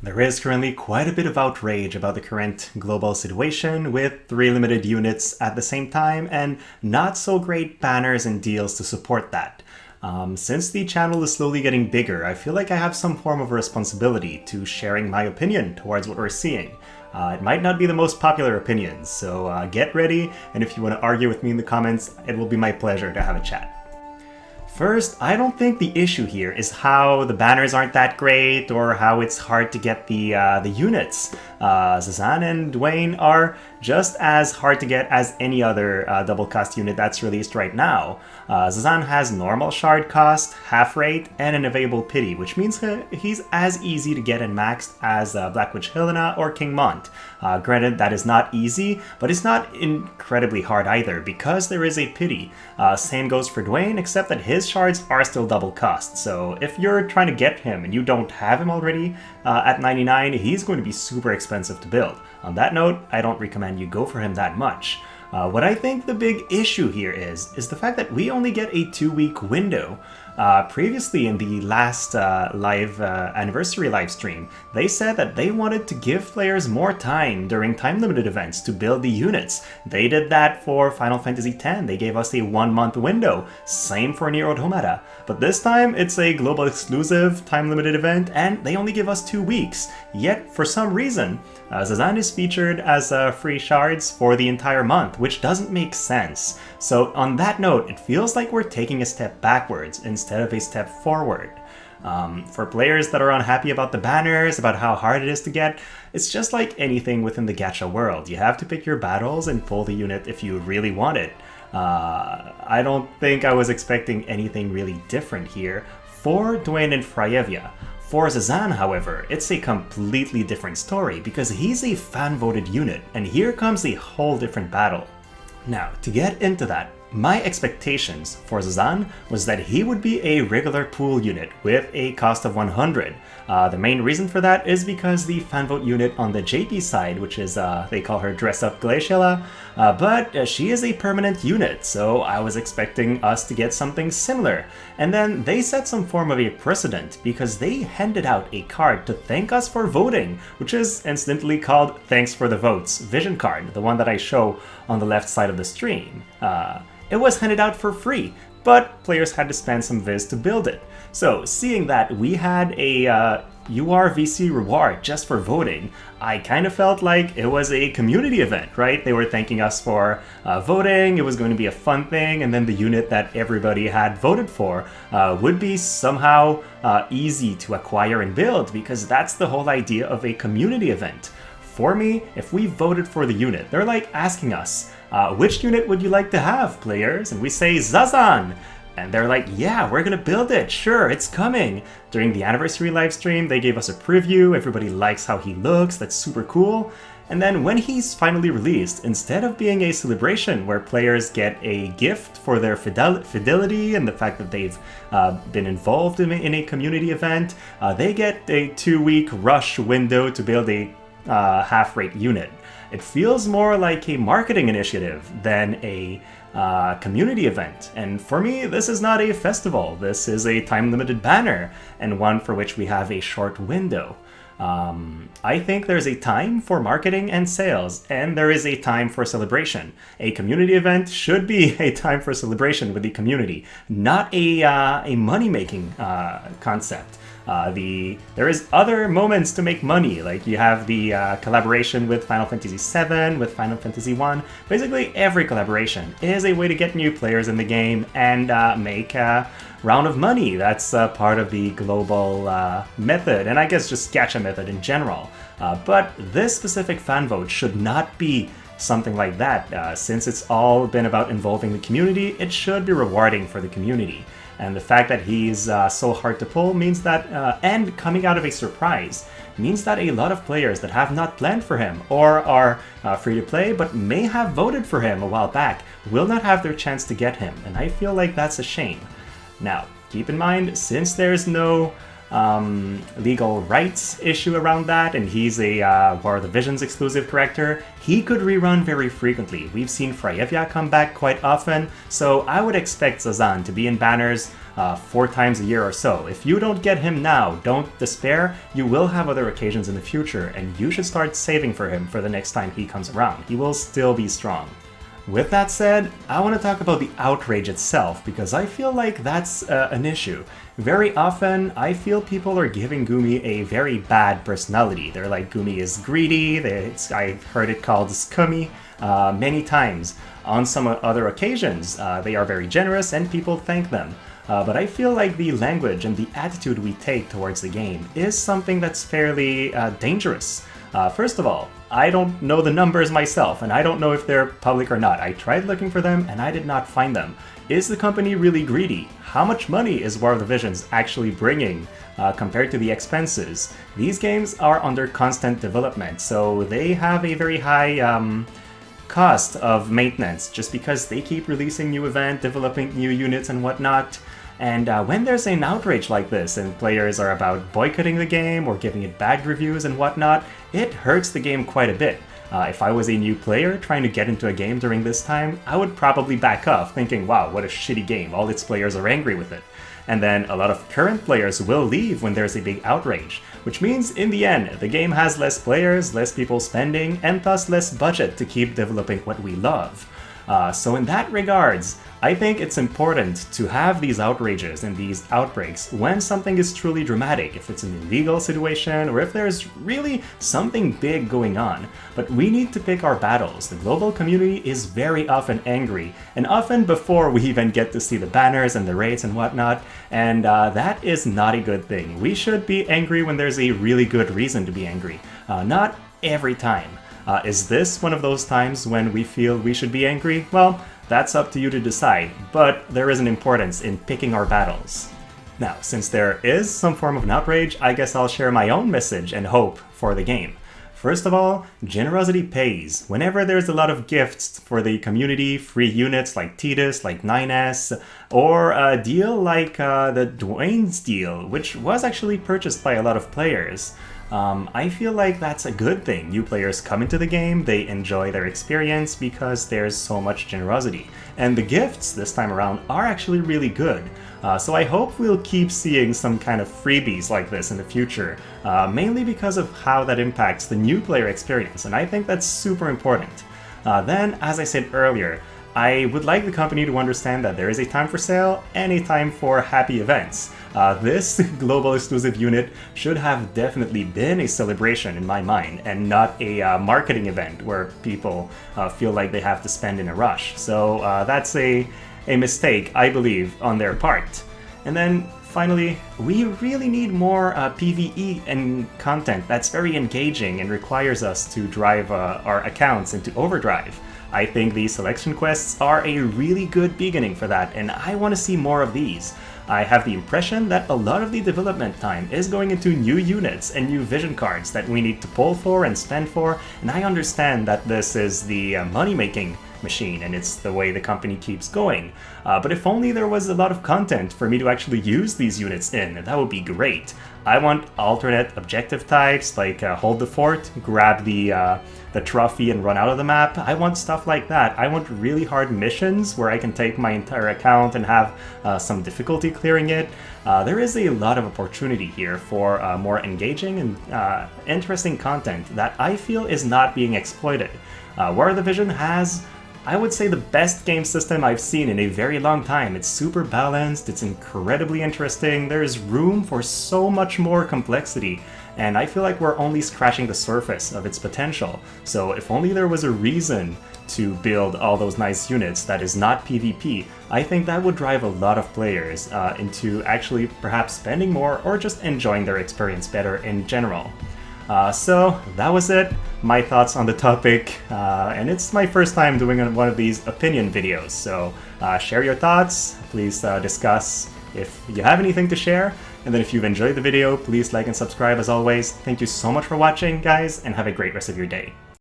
There is currently quite a bit of outrage about the current global situation, with 3 limited units at the same time and not so great banners and deals to support that. Since the channel is slowly getting bigger, I feel like I have some form of a responsibility to sharing my opinion towards what we're seeing. It might not be the most popular opinions, so get ready, and if you want to argue with me in the comments, it will be my pleasure to have a chat. First, I don't think the issue here is how the banners aren't that great or how it's hard to get the units. Zazan and Dwayne are just as hard to get as any other double cost unit that's released right now. Zazan has normal shard cost, half rate, and an available pity, which means he's as easy to get and maxed as Black Witch Helena or King Mont. Granted, that is not easy, but it's not incredibly hard either because there is a pity. Same goes for Dwayne, except that his shards are still double cost, so if you're trying to get him and you don't have him already at 99, he's going to be super expensive to build. On that note, I don't recommend you go for him that much. What I think the big issue here is the fact that we only get a 2-week window. Previously in the last anniversary live stream, they said that they wanted to give players more time during time-limited events to build the units. They did that for Final Fantasy X. They gave us a 1-month window. Same for Nier Automata. But this time, it's a global exclusive time-limited event, and they only give us 2 weeks. Yet, for some reason, Zazan is featured as free shards for the entire month, which doesn't make sense. So on that note, it feels like we're taking a step backwards instead of a step forward. For players that are unhappy about the banners, about how hard it is to get, it's just like anything within the gacha world. You have to pick your battles and pull the unit if you really want it. I don't think I was expecting anything really different here for Dwayne and Freyevia. For Zazan, however, it's a completely different story because he's a fan-voted unit, and here comes a whole different battle. Now, to get into that, my expectations for Zazan was that he would be a regular pool unit with a cost of 100. The main reason for that is because the fanvote unit on the JP side, which is, they call her Dress Up Glaciela, but she is a permanent unit, so I was expecting us to get something similar. And then they set some form of a precedent because they handed out a card to thank us for voting, which is instantly called Thanks for the Votes Vision card, the one that I show on the left side of the stream. It was handed out for free, but players had to spend some viz to build it. So seeing that we had a URVC reward just for voting, I kind of felt like it was a community event, right? They were thanking us for voting, it was going to be a fun thing, and then the unit that everybody had voted for would be somehow easy to acquire and build, because that's the whole idea of a community event. For me, if we voted for the unit, they're like asking us, which unit would you like to have, players? And we say Zazan! And they're like, yeah, we're gonna build it, sure, it's coming. During the anniversary livestream, they gave us a preview, everybody likes how he looks, that's super cool. And then when he's finally released, instead of being a celebration where players get a gift for their fidelity and the fact that they've been involved in a community event, they get a 2-week rush window to build a half-rate unit. It feels more like a marketing initiative than a community event, and for me this is not a festival, this is a time-limited banner, and one for which we have a short window. I think there's a time for marketing and sales, and there is a time for celebration. A community event should be a time for celebration with the community, not a money-making concept. There is other moments to make money, like you have the collaboration with Final Fantasy VII, with Final Fantasy I. Basically, every collaboration is a way to get new players in the game and make a round of money. That's part of the global method, and I guess just gacha method in general. But this specific fan vote should not be something like that. Since it's all been about involving the community, it should be rewarding for the community. And the fact that he's so hard to pull means that, and coming out of a surprise, means that a lot of players that have not planned for him or are free to play but may have voted for him a while back will not have their chance to get him, and I feel like that's a shame. Now, keep in mind, since there's no legal rights issue around that, and he's a War of the Visions exclusive character, he could rerun very frequently. We've seen Freyevia come back quite often, so I would expect Zazan to be in banners 4 times a year or so. If you don't get him now, don't despair. You will have other occasions in the future, and you should start saving for him for the next time he comes around. He will still be strong. With that said, I want to talk about the outrage itself, because I feel like that's an issue. Very often, I feel people are giving Gumi a very bad personality. They're like, Gumi is greedy, I've heard it called scummy many times. On some other occasions, they are very generous and people thank them. But I feel like the language and the attitude we take towards the game is something that's fairly dangerous. First of all, I don't know the numbers myself, and I don't know if they're public or not. I tried looking for them, and I did not find them. Is the company really greedy? How much money is War of the Visions actually bringing compared to the expenses? These games are under constant development, so they have a very high cost of maintenance, just because they keep releasing new events, developing new units and whatnot. And when there's an outrage like this and players are about boycotting the game or giving it bad reviews and whatnot, it hurts the game quite a bit. If I was a new player trying to get into a game during this time, I would probably back off thinking, wow, what a shitty game, all its players are angry with it. And then a lot of current players will leave when there's a big outrage, which means in the end, the game has less players, less people spending, and thus less budget to keep developing what we love. So in that regards, I think it's important to have these outrages and these outbreaks when something is truly dramatic, if it's an illegal situation or if there's really something big going on. But we need to pick our battles. The global community is very often angry, and often before we even get to see the banners and the raids and whatnot, and that is not a good thing. We should be angry when there's a really good reason to be angry, not every time. Is this one of those times when we feel we should be angry? Well, that's up to you to decide, but there is an importance in picking our battles. Now, since there is some form of an outrage, I guess I'll share my own message and hope for the game. First of all, generosity pays. Whenever there's a lot of gifts for the community, free units like Titus, like 9S, or a deal like the Dwayne's deal, which was actually purchased by a lot of players, I feel like that's a good thing. New players come into the game, they enjoy their experience because there's so much generosity. And the gifts this time around are actually really good. So I hope we'll keep seeing some kind of freebies like this in the future, mainly because of how that impacts the new player experience, and I think that's super important. Then, as I said earlier, I would like the company to understand that there is a time for sale and a time for happy events. This global exclusive unit should have definitely been a celebration in my mind and not a marketing event where people feel like they have to spend in a rush. So that's a mistake, I believe, on their part. And then finally, we really need more PvE and content that's very engaging and requires us to drive our accounts into overdrive. I think these selection quests are a really good beginning for that, and I want to see more of these. I have the impression that a lot of the development time is going into new units and new vision cards that we need to pull for and spend for, and I understand that this is the money-making machine and it's the way the company keeps going. But if only there was a lot of content for me to actually use these units in, that would be great. I want alternate objective types like hold the fort, grab the trophy and run out of the map. I want stuff like that. I want really hard missions where I can take my entire account and have some difficulty clearing it. There is a lot of opportunity here for more engaging and interesting content that I feel is not being exploited. War of the Vision has, I would say, the best game system I've seen in a very long time. It's super balanced, it's incredibly interesting, there's room for so much more complexity, and I feel like we're only scratching the surface of its potential. So if only there was a reason to build all those nice units that is not PvP, I think that would drive a lot of players into actually perhaps spending more or just enjoying their experience better in general. So that was it, my thoughts on the topic, and it's my first time doing one of these opinion videos, so share your thoughts, please discuss if you have anything to share, and then if you've enjoyed the video, please like and subscribe as always. Thank you so much for watching, guys, and have a great rest of your day.